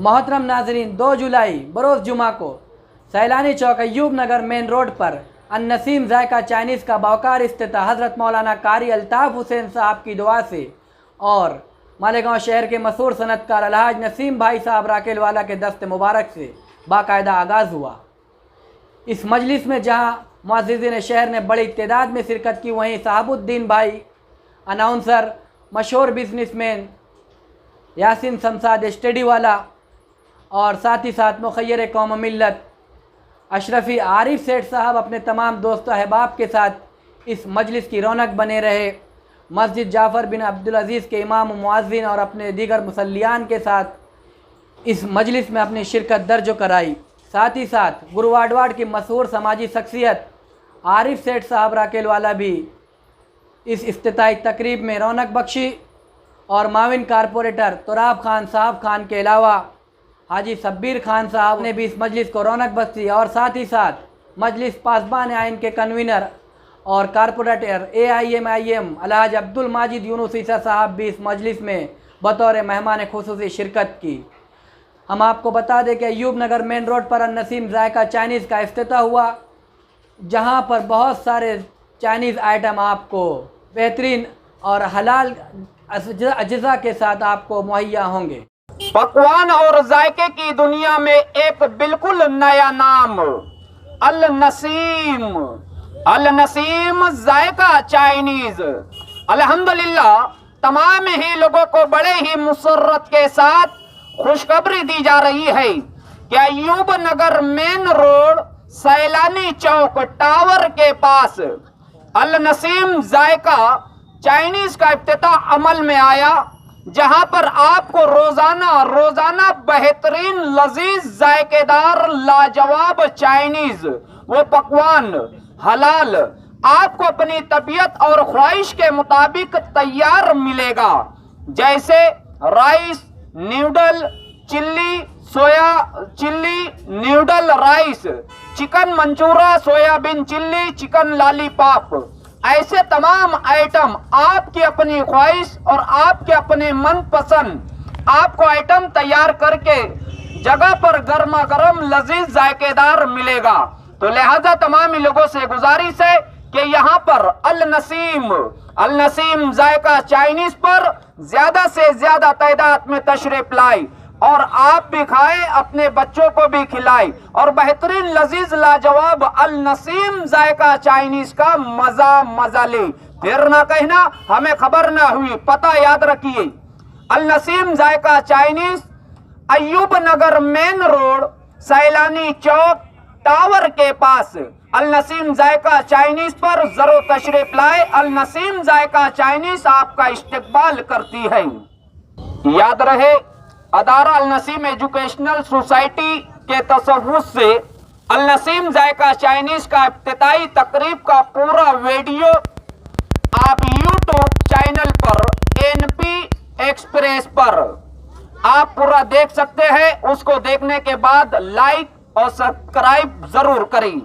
मोहतरम नाजरीन, 2 जुलाई बरोज़ जुमा को सैलानी चौक अय्यूब नगर मेन रोड पर अन-नसीम जायका चाइनीज़ का बावकार इफ्तिताह हज़रत मौलाना कारी अल्ताफ़ हुसैन साहब की दुआ से और मालेगांव शहर के मशहूर सनतकार अलहाज नसीम भाई साहब राकेल वाला के दस्त मुबारक से बाकायदा आगाज़ हुआ। इस मजलिस में जहां मुअज़्ज़िज़ीन शहर ने बड़ी तादाद में शिरकत की, वहीं साहबुद्दीन भाई, अनाउंसर, मशहूर बिजनेसमैन यासिन शमसाद स्टडी वाला और साथ ही साथ मुखय्यर कौम मिल्लत अशरफी आरिफ सेठ साहब अपने तमाम दोस्तों अहबाब के साथ इस मजलिस की रौनक बने रहे। मस्जिद जाफ़र बिन अब्दुल अज़ीज़ के इमाम मुअज़्ज़िन और अपने दीगर मुसल्लियान के साथ इस मजलिस में अपनी शिरकत दर्ज कराई। साथ ही साथ गुरुवाडवाड़ की मशहूर समाजी शख्सियत आरिफ सेठ साहब राकेल वाला भी इस इफ्तिताई तकरीब में रौनक बख्शी और माविन कारपोरेटर तुराब खान साहब खान के अलावा हाजी सब्बीर खान साहब ने भी इस मजलिस को रौनक बख्शी और साथ ही साथ मजलिस पासबान आइन के कन्वीनर और कारपोरेटर AIM अलहाज अब्दुल माजिद यूनुस ईसा साहब भी इस मजलिस में बतौर मेहमान खुसूसी शिरकत की। हम आपको बता दें कि अय्यूब नगर मेन रोड पर अन-नसीम जायका चाइनीज़ का इफ्तिताह हुआ, जहां पर बहुत सारे चाइनीज़ आइटम आपको बेहतरीन और हलाल अज्जा के साथ आपको मुहैया होंगे। पकवान और जायके की दुनिया में एक बिल्कुल नया नाम अल-नसीम। अल-नसीम जायका चाइनीज। अल्हम्दुलिल्लाह तमाम ही लोगों को बड़े ही मुसर्रत के साथ खुशखबरी दी जा रही है कि अय्यूब नगर मेन रोड सैलानी चौक टावर के पास अल-नसीम जायका चाइनीज का इफ्तिताह अमल में आया, जहां पर आपको रोजाना बेहतरीन लजीज जायकेदार लाजवाब चाइनीज वो पकवान हलाल आपको अपनी तबीयत और ख्वाहिश के मुताबिक तैयार मिलेगा, जैसे rice noodle chilli soya chilli noodle rice, chicken मंचूरा, सोयाबीन चिल्ली, चिकन लॉलीपॉप। ऐसे तमाम आइटम आपकी अपनी ख्वाहिश और आपके अपने मनपसंद आपको आइटम तैयार करके जगह पर गर्मा गर्म लजीज जायकेदार मिलेगा। तो लिहाजा तमाम लोगों से गुजारिश है कि यहाँ पर अल-नसीम जायका चाइनीज पर ज्यादा से ज्यादा तादाद में तशरीफ लाई और आप भी खाएं, अपने बच्चों को भी खिलाएं और बेहतरीन लजीज लाजवाब अल-नसीम जायका चाइनीज का मजा ले। फिर ना कहना हमें खबर ना हुई, पता याद रखिए। अल-नसीम जायका चाइनीज अय्यूब नगर मेन रोड सैलानी चौक टावर के पास अल-नसीम जायका चाइनीज पर जरूर तशरीफ लाए। अल-नसीम जायका चाइनीज आपका इस्तकबाल करती है। याद रहे, अदारा अल-नसीम एजुकेशनल सोसाइटी के तसव्वुस से अल-नसीम जायका चाइनीज का इफ्तिताई तकरीब का पूरा वीडियो आप YouTube चैनल पर NP एक्सप्रेस पर आप पूरा देख सकते हैं। उसको देखने के बाद लाइक और सब्सक्राइब जरूर करें।